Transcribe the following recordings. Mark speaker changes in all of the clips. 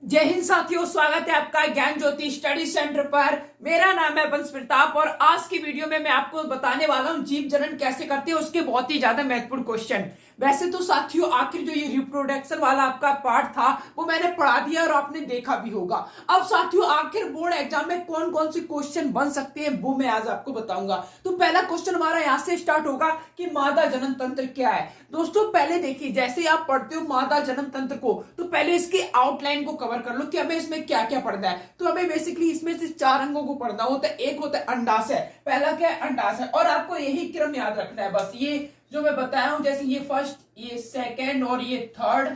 Speaker 1: जय हिंद साथियों, स्वागत है आपका ज्ञान ज्योति स्टडी सेंटर पर। मेरा नाम है वंश प्रताप और आज की वीडियो में मैं आपको बताने वाला हूं जीव जनन कैसे करते हैं, उसके बहुत ही ज्यादा महत्वपूर्ण क्वेश्चन। वैसे तो साथियों आखिर जो ये रिप्रोडक्शन वाला आपका पार्ट था वो मैंने पढ़ा दिया और आपने देखा भी होगा। अब साथियों आखिर बोर्ड एग्जाम में कौन कौन से क्वेश्चन बन सकते हैं वो मैं आज आपको बताऊंगा। तो पहला क्वेश्चन हमारा यहाँ से स्टार्ट होगा कि मादा जनन तंत्र क्या है। दोस्तों पहले देखिए, जैसे आप पढ़ते हो मादा जनन तंत्र को तो पहले इसकी आउटलाइन को कवर कर लो कि हमें इसमें क्या क्या पढ़ना है। तो हमें बेसिकली इसमें से 4 अंगों को पढ़ना होता है। एक होता है अंडाशय, पहला क्या है अंडाशय, और आपको यही क्रम याद रखना है। बस ये जो मैं बताया हूं, जैसे ये फर्स्ट, ये सेकंड और ये थर्ड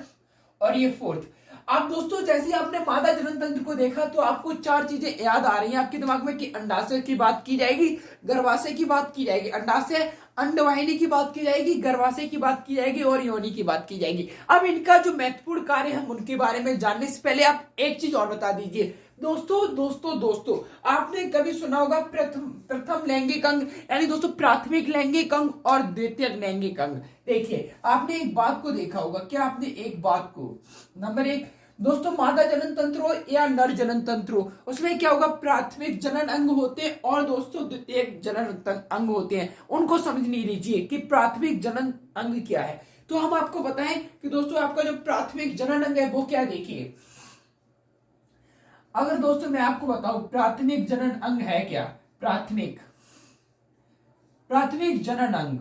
Speaker 1: और ये फोर्थ। अब दोस्तों जैसे आपने मादा जनन तंत्र को देखा तो आपको 4 चीजें याद आ रही हैं आपके दिमाग में कि अंडाशय की बात की जाएगी, गर्भाशय की बात की जाएगी, अंडाशय अंडवाहिनी की बात की जाएगी, गर्भाशय की बात की जाएगी और योनि की बात की जाएगी। अब इनका जो महत्वपूर्ण कार्य हम उनके बारे में जानने से पहले आप एक चीज और बता दीजिए। दोस्तों आपने कभी सुना होगा प्रथम लैंगिक अंग, यानी दोस्तों प्राथमिक लैंगिक अंग और द्वितीयक लैंगिक अंग। देखिए आपने एक बात को देखा होगा, क्या आपने एक बात को, नंबर 1 दोस्तों मादा जनन तंत्र हो या नर जनन तंत्र हो, उसमें क्या होगा, प्राथमिक जनन अंग होते हैं और दोस्तों द्वितीयक जनन अंग होते हैं। उनको समझ नहीं लीजिए कि प्राथमिक जनन अंग क्या है। तो हम आपको बताएं कि दोस्तों आपका जो प्राथमिक जनन अंग है वो क्या। देखिए अगर दोस्तों मैं आपको बताऊं प्राथमिक जनन अंग है क्या, प्राथमिक जनन अंग,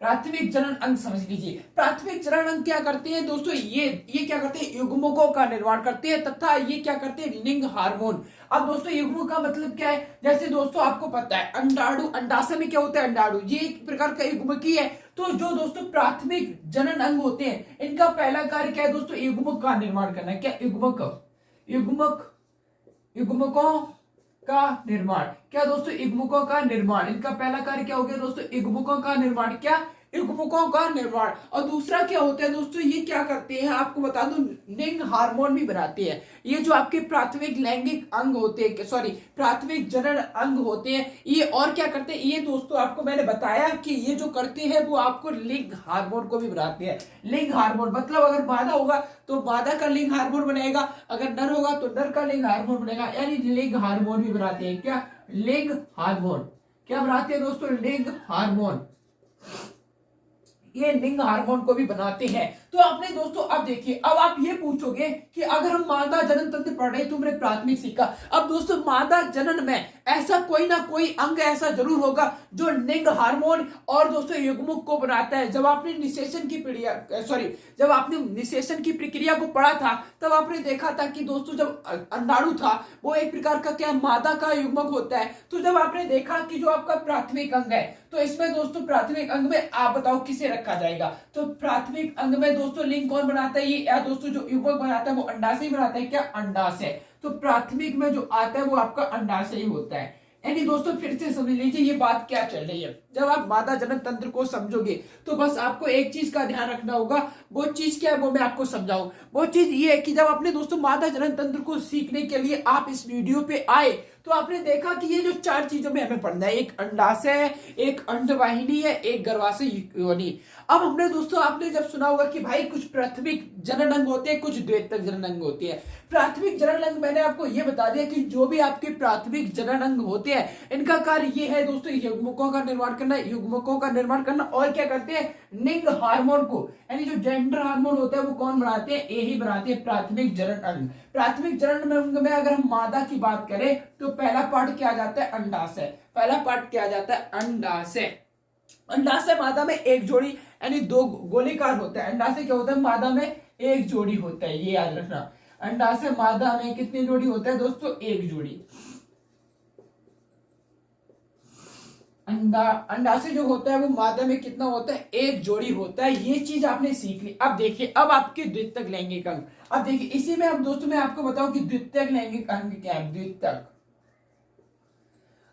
Speaker 1: प्राथमिक जनन अंग समझ लीजिए। प्राथमिक जनन अंग क्या करते हैं दोस्तों, ये क्या करते हैं, युग्मकों का निर्माण करते हैं तथा ये क्या करते हैं, लिंग हार्मोन। अब दोस्तों युग्मक का मतलब क्या है, जैसे दोस्तों आपको पता है अंडाणु, अंडाशय में क्या होता है अंडाणु, ये एक प्रकार का युग्मक ही है। तो जो दोस्तों प्राथमिक जनन अंग होते हैं इनका पहला कार्य क्या है दोस्तों, युग्मक का निर्माण करना है। क्या युग्मकों का निर्माण, क्या दोस्तों युग्मकों का निर्माण, इनका पहला कार्य क्या हो गया दोस्तों, युग्मकों का निर्माण, क्या युग्मकों का निर्माण। और दूसरा क्या होता है दोस्तों, ये क्या करते हैं आपको बता दूं, लिंग हार्मोन भी बनाते हैं। ये जो आपके प्राथमिक लैंगिक अंग होते हैं, सॉरी प्राथमिक जनन अंग होते हैं, ये और क्या करते हैं, ये दोस्तों आपको मैंने बताया कि ये जो करते हैं वो आपको लिंग हार्मोन को भी बनाते हैं। लिंग हार्मोन मतलब अगर मादा होगा तो मादा का लिंग हार्मोन बनेगा, अगर नर होगा तो नर का लिंग हार्मोन बनेगा, यानी लिंग हार्मोन भी बनाते हैं। क्या लिंग हार्मोन, क्या बनाते हैं दोस्तों, लिंग हार्मोन, ये लिंग हार्मोन को भी बनाते हैं। तो आपने दोस्तों अब देखिए, अब आप ये पूछोगे कि अगर हम मादा जनन तंत्र पढ़ रहे तुमने प्राथमिक सीखा, अब दोस्तों मादा जनन में ऐसा कोई ना कोई अंग ऐसा जरूर होगा जो लिंग हार्मोन और दोस्तों युग्मक को बनाता है। जब आपने निषेचन की प्रक्रिया को पढ़ा था तब आपने देखा था कि दोस्तों जब अंडाणु था वो एक प्रकार का क्या मादा का युग्मक होता है। तो जब आपने देखा कि जो आपका प्राथमिक अंग है तो इसमें दोस्तों प्राथमिक अंग में आप बताओ किसे रखा जाएगा। तो प्राथमिक अंग में दोस्तों लिंग कौन बनाता है, ये या दोस्तों जो युग्मक बनाता है वो अंडाशय ही बनाता है। क्या अंडाशय, तो प्राथमिक में जो आता है वो आपका अंडाशय ही होता है। यानी दोस्तों फिर से समझ लीजिए ये बात क्या चल रही है। जब आप मादा जनन तंत्र को समझोगे तो बस आपको एक चीज का ध्यान रखना होगा, वो चीज क्या है वो मैं आपको समझाऊं। वो चीज ये है कि जब आपने दोस्तों मादा जनन तंत्र को सीखने के लिए आप इस वीडियो पे आए तो आपने देखा कि ये जो 4 चीजों में हमें पढ़ना है, एक अंडाशय है, एक अंडवाहिनी है, एक गर्भाशय योनि। अब हमने दोस्तों आपने जब सुना होगा कि भाई कुछ प्राथमिक जनन अंग होते हैं, कुछ द्वितीयक जनन अंग होते हैं। प्राथमिक जनन अंग मैंने आपको ये बता दिया कि जो भी आपके प्राथमिक जनन अंग होते हैं इनका कार्य ये है दोस्तों युग्मकों का निर्माण करना, युग्मकों का निर्माण करना और क्या करते हैं, लिंग हार्मोन को, यानी जो जेंडर हार्मोन होता है वो कौन बनाते हैं, यही बनाते हैं प्राथमिक जनन अंग। प्राथमिक जनन अंग में अगर हम मादा की बात करें तो पहला पार्ट क्या आ जाता है, अंडाशय। पहला पार्ट क्या आ जाता है, अंडाशय। अंडाशय मादा में एक जोड़ी यानी 2 गोलीकार होता है। अंडाशय क्या होता है, मादा में एक जोड़ी होता है, ये याद रखना। अंडाशय मादा में कितनी जोड़ी होता है दोस्तों, एक जोड़ी। अंडाशय जो होता है वो मादा में कितना होता है, एक जोड़ी होता है। ये चीज आपने सीख ली। अब देखिए अब आपके द्वितीयक लैंगिक अंग, अब देखिए इसी में अब दोस्तों मैं आपको बताऊं कि द्वितीयक लैंगिक अंग क्या है। द्वितीयक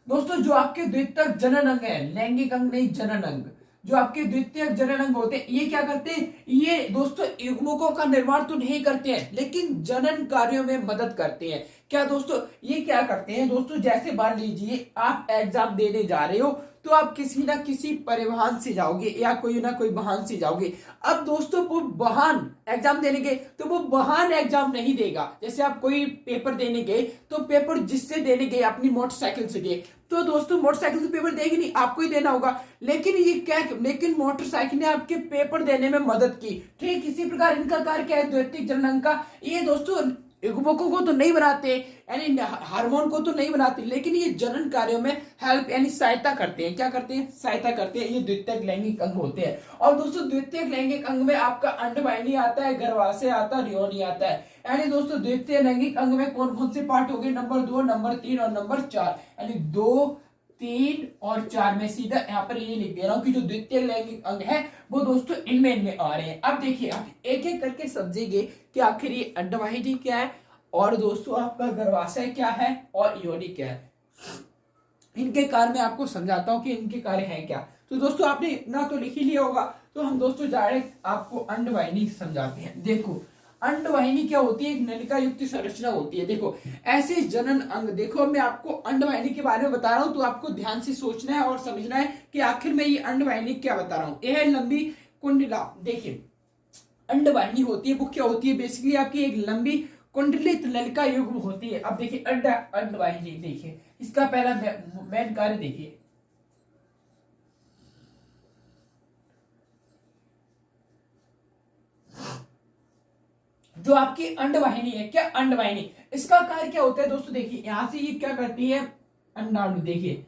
Speaker 1: दोस्तों जो आपके द्वितीयक जनन अंग है, लैंगिक अंग नहीं जनन अंग, जो आपके द्वितीयक जनन अंग होते हैं ये क्या करते हैं, ये दोस्तों युग्मकों का निर्माण तो नहीं करते हैं लेकिन जनन कार्यों में मदद करते हैं। क्या दोस्तों ये क्या करते हैं दोस्तों, जैसे मान लीजिए आप एग्जाम देने जा रहे हो तो आप किसी ना किसी परिवहन से जाओगे या कोई ना कोई वाहन से जाओगे। अब दोस्तों वो वाहन एग्जाम देने गए तो वो वाहन एग्जाम नहीं देगा। जैसे आप कोई पेपर देने गए तो पेपर जिससे देने गए अपनी मोटरसाइकिल से गए तो दोस्तों मोटरसाइकिल से पेपर देगी नहीं, आपको ही देना होगा। लेकिन ये क्या, लेकिन मोटरसाइकिल ने आपके पेपर देने में मदद की। ठीक इसी प्रकार इनका कार्य क्या है, द्वितीयक जनन अंग का। ये दोस्तों युग्मकों को तो नहीं बनाते, यानी हार्मोन को तो नहीं बनाते, लेकिन ये जनन कार्यों में हेल्प यानी सहायता करते हैं। क्या करते हैं, सहायता करते हैं। ये द्वितीयक लैंगिक अंग होते हैं। और दोस्तों द्वितीयक लैंगिक अंग में आपका अंडवाहिनी आता है, गर्भाशय आता है, योनि आता है। यानी दोस्तों द्वितीय लैंगिक अंग में कौन कौन से पार्ट हो गए, नंबर 2, नंबर 3 और नंबर 4। यानी 2, 3 और 4 में सीधा यहाँ पर ये लिख दे रहा हूं कि जो द्वितीय लैंगिक अंग है वो दोस्तों इनमें आ रहे हैं। अब देखिए आप एक एक करके समझेंगे कि आखिर ये अंडवाहिनी क्या है और दोस्तों आपका गर्भाशय क्या है और योनि क्या है। इनके कार्य में आपको समझाता हूं कि इनके कार्य हैं क्या। तो दोस्तों आपने ना तो लिख ही लिया होगा, तो हम दोस्तों डायरेक्ट आपको अंडवाहिनी समझाते हैं। देखो अंडवाहिनी क्या होती है, एक नलिका युक्त संरचना होती है। देखो ऐसे जनन अंग, देखो मैं आपको अंडवाहिनी के बारे में बता रहा हूं तो आपको ध्यान से सोचना है और समझना है कि आखिर में ये अंडवाहिनी क्या बता रहा हूं। यह है लंबी कुंडला। देखिए अंडवाहिनी होती है वो क्या होती है, बेसिकली आपकी एक लंबी कुंडलित नलिका युग्म होती है। अब देखिए अंडवाहिनी, देखिए इसका पहला मेन कार्य देखिए। जो आपकी अंडवाहिनी है, क्या अंडवाहिनी, इसका कार्य क्या होता है दोस्तों। देखिए यहां से ये क्या करती है, अंडाणु। देखिए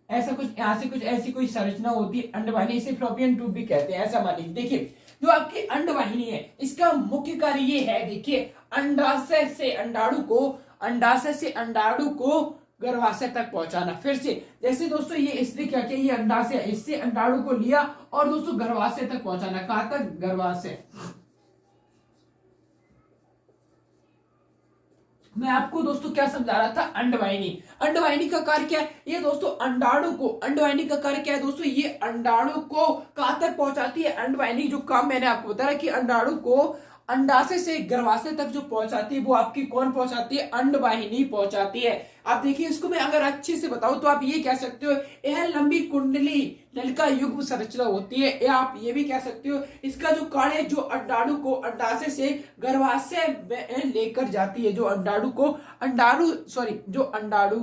Speaker 1: ऐसा कुछ यहां से कुछ ऐसी कोई संरचना होती है अंडवाहिनी, इसे फ्लोपियन ट्यूब भी कहते हैं, ऐसा मान लीजिए। देखिए जो आपकी अंडवाहिनी है इसका मुख्य कार्य ये है, देखिए अंडाशय से अंडाणु को, अंडाशय से अंडाणु को गर्भाशय तक पहुंचाना। फिर से जैसे दोस्तों ये इसने क्या किया, ये अंडाशय, इससे अंडाणु को लिया और दोस्तों गर्भाशय तक पहुंचाना। कहां तक, गर्भाशय। मैं आपको दोस्तों क्या समझा रहा था, अंडवाहिनी। अंडवाहिनी का कार्य क्या है, ये दोस्तों अंडाणु को, अंडवाहिनी का कार्य क्या है दोस्तों, ये अंडाणु को कहां तक पहुंचाती है। अंडवाहिनी जो काम मैंने आपको बताया कि अंडाणु को अंडाशय से गर्भाशय तक जो पहुंचाती है वो आपकी कौन पहुंचाती है, अंडवाहिनी पहुंचाती है। आप देखिए इसको मैं अगर अच्छे से बताऊं तो आप ये कह सकते हो यह लंबी कुंडली नलिका युग्म संरचना होती है, या आप ये भी कह सकते हो इसका जो कार्य जो अंडाणु को अंडाशय से गर्भाशय में लेकर जाती है, जो अंडाणु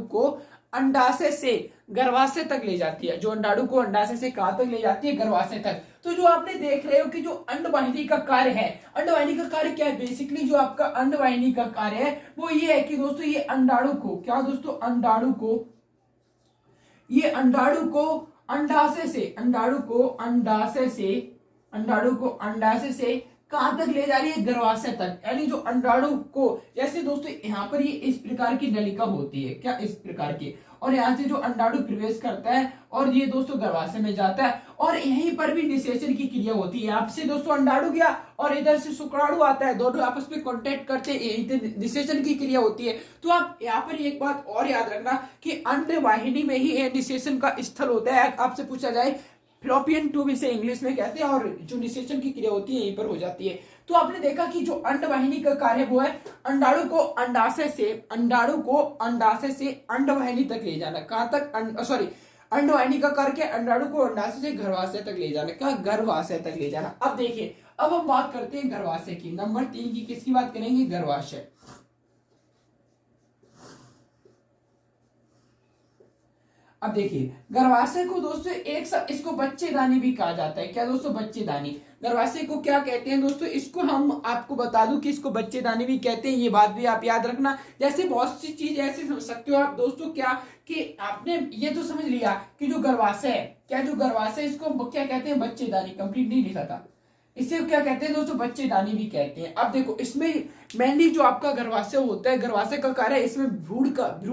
Speaker 1: को अंडाशय से गर्भाशय तक ले जाती है, जो अंडाणु को अंडाशय से कहां तक ले जाती है, गर्भाशय तक। तो जो आपने देख रहे हो कि जो अंडवाहिनी का कार्य है, अंडवाहिनी का कार्य क्या है, बेसिकली जो आपका अंडवाहिनी का कार्य है वो ये है कि दोस्तों ये अंडाणु को, क्या दोस्तों, अंडाणु को, ये अंडाणु को अंडाशय से कहां तक ले जा रही है, गर्भाशय तक। यानी जो अंडाणु को, जैसे दोस्तों यहाँ पर ये इस प्रकार की नलिका होती है, क्या इस प्रकार की, और यहाँ से जो अंडाणु प्रवेश करता है और ये दोस्तों गर्भाशय में जाता है और यहीं पर भी निषेचन की क्रिया होती है। आपसे दोस्तों अंडाणु गया और इधर से शुक्राणु आता है, दोनों आपस में कांटेक्ट करते हैं, निषेचन की क्रिया होती है। तो आप यहाँ पर एक बात और याद रखना कि अंडवाहिनी में ही निषेचन का स्थल होता है। आपसे पूछा जाए फ्लोपियन ट्यूब इसे इंग्लिश में कहते हैं, और जो निषेचन की क्रिया होती है यहीं पर हो जाती है। तो आपने देखा कि जो अंडवाहिनी का कार्य वो है अंडाणु को अंडाशय से अंडवाहिनी तक ले जाना। कहां तक, अंडवाहिनी का कार्य क्या, अंडाणु को अंडाशय से गर्भाशय तक ले जाना, क्या, गर्भाशय तक ले जाना। अब देखिए अब हम बात करते हैं गर्भाशय की। नंबर 3 की किसकी बात करेंगे, गर्भाशय। अब देखिए गर्भाशय को दोस्तों इसको बच्चेदानी भी कहा जाता है। क्या दोस्तों, बच्चेदानी। गर्भाशय को क्या कहते हैं दोस्तों, इसको हम आपको बता दूं कि इसको बच्चेदानी भी कहते हैं, ये बात भी आप याद रखना। जैसे बहुत सी चीज ऐसे समझ सकते हो आप दोस्तों, क्या कि आपने ये तो समझ लिया कि जो गर्भाशय है, क्या जो गर्भाशय इसको क्या कहते हैं, बच्चेदानी। कंप्लीट नहीं लिखा था, इसे क्या कहते हैं दोस्तों, बच्चेदानी भी कहते हैं। अब देखो इसमें मेनली जो आपका गर्भाशय होता है, गर्भाशय का कार्य है इसमें भ्रूण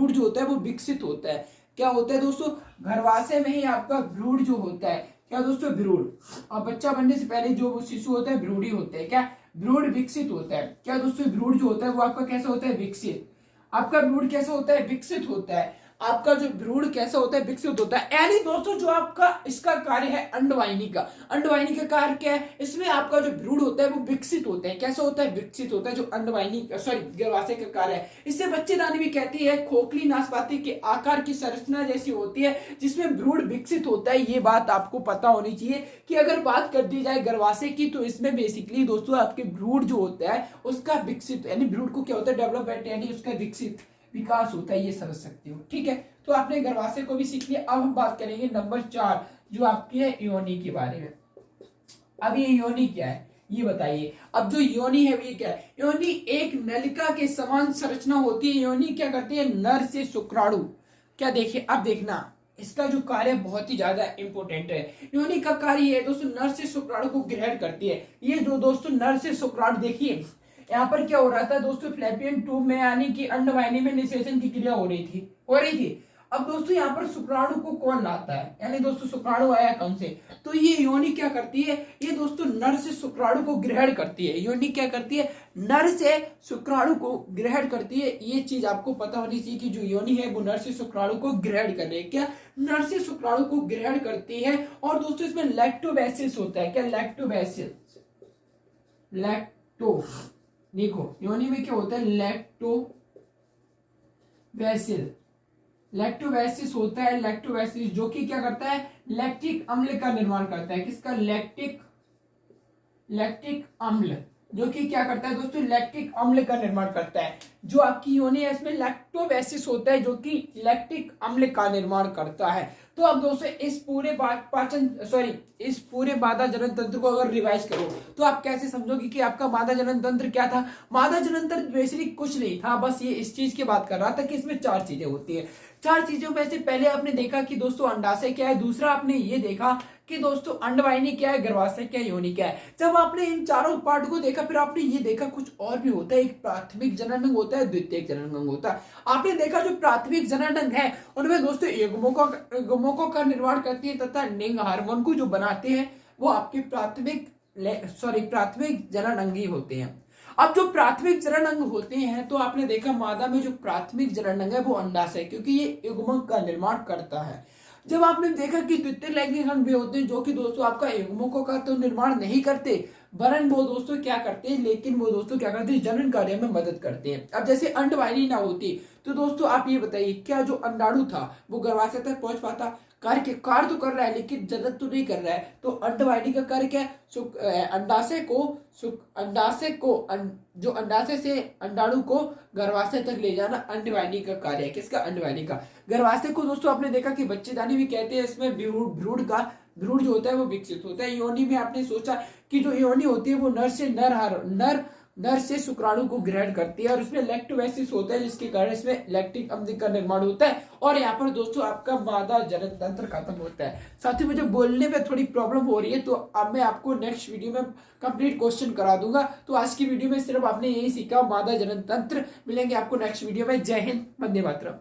Speaker 1: जो होता है वो विकसित होता है। क्या होता है दोस्तों, गर्भाशय में ही आपका भ्रूण जो होता है, क्या दोस्तों, भ्रूण। और बच्चा बनने से पहले जो शिशु होता है भ्रूण ही होता है, क्या, भ्रूण विकसित होता है। क्या दोस्तों, भ्रूण जो होता है वो आपका कैसा होता है, विकसित। आपका भ्रूण कैसा होता है, विकसित होता है। आपका जो भ्रूण कैसा होता है, विकसित होता है। यानी दोस्तों जो आपका इसका कार्य है अंडवाहिनी का, अंडवाहिनी का कार्य क्या है, इसमें आपका जो भ्रूण होता है वो विकसित होते हैं। कैसा होता है, विकसित होता है, जो अंडवाहिनी सॉरी गर्भाशय का कार्य है। इससे बच्चेदानी भी कहती है खोखली नाशपाती के आकार की संरचना जैसी होती है जिसमें भ्रूण विकसित होता है। ये बात आपको पता होनी चाहिए कि अगर बात कर दी जाए गर्भाशय की तो इसमें बेसिकली दोस्तों आपके भ्रूण जो होता है उसका विकसित, यानी भ्रूण को क्या होता है, डेवलपमेंट, यानी उसका विकसित विकास होता है, ये समझ सकते हो। ठीक है, तो आपने गर्भाशय को भी सीख लिया। अब हम बात करेंगे नंबर 4 जो आपकी है योनि के बारे में। अब ये योनि क्या है ये बताइए। अब जो योनि है ये क्या है, योनि एक नलिका के समान संरचना होती है। योनि क्या करती है, नर से शुक्राणु, क्या देखिए अब देखना इसका जो कार्य बहुत ही ज्यादा इंपॉर्टेंट है। योनि का कार्य है दोस्तों नर से शुक्राणु को ग्रहण करती है। ये जो दोस्तों नर से शुक्राणु, देखिए यहाँ पर क्या हो रहा था दोस्तों, फ्लैपियन ट्यूब में यानी कि अंडवाहिनी में निषेचन की क्रिया हो रही थी। अब दोस्तों यहाँ पर शुक्राणु को कौन लाता है, यानी दोस्तों शुक्राणु आया कौन से, तो ये योनि क्या करती है, ये दोस्तों नर से शुक्राणु को ग्रहण करती है। योनि क्या करती है, नर से शुक्राणु को ग्रहण करती है। ये चीज आपको पता होनी चाहिए कि जो योनि है वो नर से शुक्राणु को ग्रहण कर रही है। क्या, नर से शुक्राणु को ग्रहण करती है। और दोस्तों इसमें लैक्टोबैसिस होता है। क्या, लैक्टोबैसिस, लैक्टो, देखो योनि में क्या होता है, लैक्टोबैसिस होता है। लैक्टोबैसिस जो कि क्या करता है, लैक्टिक अम्ल का निर्माण करता है। किसका, लैक्टिक अम्ल, जो कि क्या करता है दोस्तों, लैक्टिक अम्ल का निर्माण करता है। जो आपकी योनि है इसमें लैक्टोबैसिस होता है जो कि लैक्टिक अम्ल का निर्माण करता है। तो अब दोस्तों इस पूरे मादा जनन तंत्र को अगर रिवाइज करो तो आप कैसे समझोगे कि आपका मादा जनन तंत्र क्या था। मादा जनन तंत्र बेसिकली कुछ नहीं था, बस ये इस चीज की बात कर रहा था कि इसमें 4 चीजें होती है। 4 चीजों में से पहले आपने देखा कि दोस्तों अंडाशय क्या है, दूसरा आपने ये देखा कि दोस्तों अंडवाहिनी क्या है, गर्भाशय क्या है, योनि क्या है। जब आपने इन चारों पार्ट को देखा फिर आपने ये देखा कुछ और भी होता है। एक प्राथमिक जनन अंग होता है, द्वितीयक जनन अंग होता है। आपने देखा जो प्राथमिक जनन अंग है उनमें दोस्तों युग्मकों का निर्माण करती है तथा लिंग हार्मोन को जो बनाते हैं वो आपके प्राथमिक जनन अंग ही होते हैं। अब जो प्राथमिक जनन अंग होते हैं तो आपने देखा मादा में जो प्राथमिक जनन अंग है वो अंडाशय, क्योंकि ये युग्मक का निर्माण करता है। जब आपने देखा कि द्वितीय लैंगिक अंग भी होते हैं जो कि दोस्तों आपका युग्मकों का तो निर्माण नहीं करते, वरन वो दोस्तों क्या करते हैं, लेकिन वो दोस्तों क्या करते हैं, जनन कार्य में मदद करते हैं। अब जैसे अंडवाहिनी ना होती तो दोस्तों आप ये बताइए क्या जो अंडाणु था वो गर्भाशय तक पहुंच पाता, कार्य तो कर रहा है लेकिन जनन तो नहीं कर रहा है। तो अंडवाहिनी का कार्य क्या है, जो अंडाशय से अंडाणु को गर्भाशय तक ले जाना अंडवाहिनी का कार्य है। किसका, अंडवाहिनी का। गर्भाशय को दोस्तों आपने देखा कि बच्चेदानी भी कहते हैं, इसमें भ्रूण जो होता है वो विकसित होता है। योनि में आपने सोचा कि जो योनि होती है वो नर से शुक्राणु को ग्रहण करती है और उसमें लैक्टोबैसिस होता है जिसके कारण इसमें लैक्टिक अम्ल का निर्माण होता है। और यहाँ पर दोस्तों आपका मादा जनन तंत्र खत्म होता है। साथ ही मुझे बोलने में थोड़ी प्रॉब्लम हो रही है तो अब मैं आपको नेक्स्ट वीडियो में कंप्लीट क्वेश्चन करा दूंगा। तो आज की वीडियो में सिर्फ आपने यही सीखा, मादा जनन तंत्र। मिलेंगे आपको नेक्स्ट वीडियो में। जय हिंद, वंदे मातरम।